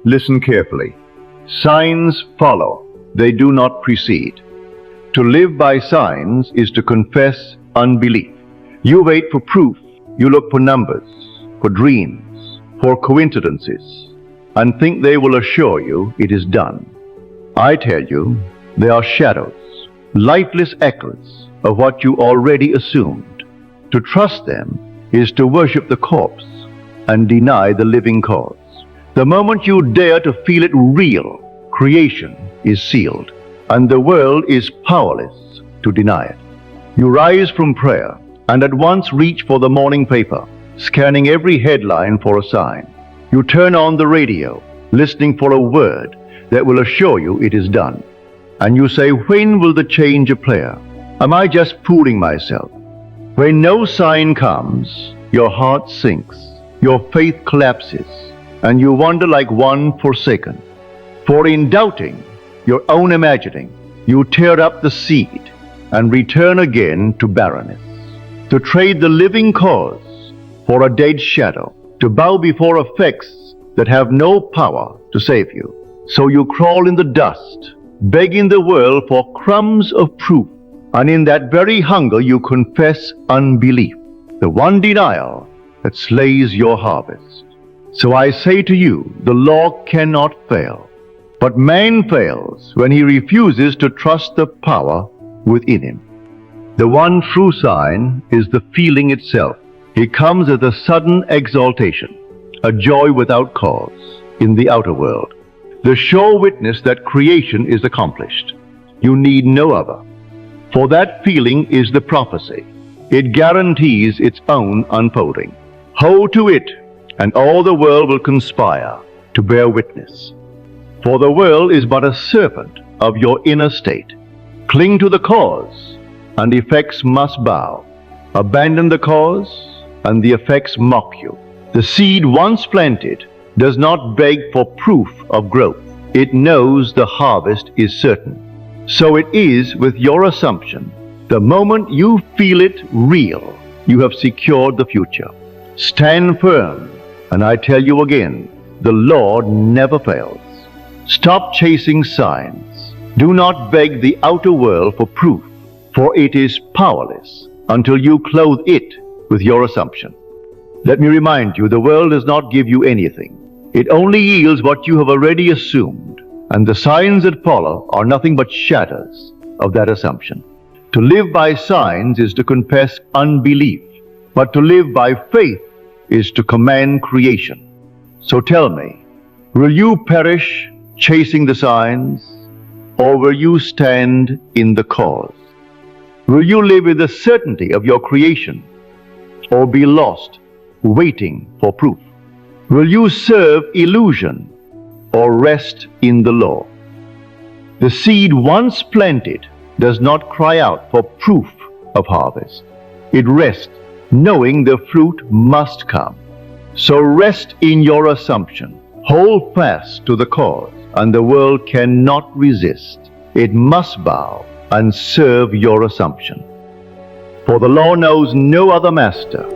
Listen carefully. Signs follow, they do not precede. To live by signs is to confess unbelief. You wait for proof, you look for numbers, for dreams, for coincidences, and think they will assure you it is done. I tell you, they are shadows, lifeless echoes of what you already assumed. To trust them is to worship the corpse and deny the living cause. The moment you dare to feel it real, creation is sealed, and the world is powerless to deny it. You rise from prayer and at once reach for the morning paper, scanning every headline for a sign. You turn on the radio, listening for a word that will assure you it is done. And you say, when will the change appear? Am I just fooling myself? When no sign comes, your heart sinks, your faith collapses, and you wander like one forsaken. For in doubting your own imagining, you tear up the seed and return again to barrenness. To trade the living cause for a dead shadow, to bow before effects that have no power to save you. So you crawl in the dust, begging the world for crumbs of proof, and in that very hunger you confess unbelief, the one denial that slays your harvest. So I say to you, the law cannot fail, but man fails when he refuses to trust the power within him. The one true sign is the feeling itself. It comes as a sudden exaltation, a joy without cause in the outer world, the sure witness that creation is accomplished. You need no other, for that feeling is the prophecy. It guarantees its own unfolding. Hold to it, and all the world will conspire to bear witness. For the world is but a serpent of your inner state. Cling to the cause, and effects must bow. Abandon the cause, and the effects mock you. The seed once planted does not beg for proof of growth. It knows the harvest is certain. So it is with your assumption. The moment you feel it real, you have secured the future. Stand firm, and I tell you again, the Lord never fails. Stop chasing signs. Do not beg the outer world for proof, for it is powerless until you clothe it with your assumption. Let me remind you, the world does not give you anything. It only yields what you have already assumed, and the signs that follow are nothing but shadows of that assumption. To live by signs is to confess unbelief, but to live by faith is to command creation. So tell me, will you perish chasing the signs, or will you stand in the cause? Will you live with the certainty of your creation, or be lost waiting for proof? Will you serve illusion, or rest in the law? The seed once planted does not cry out for proof of harvest. It rests, knowing the fruit must come. So rest in your assumption. Hold fast to the cause, and the world cannot resist. It must bow and serve your assumption. For the law knows no other master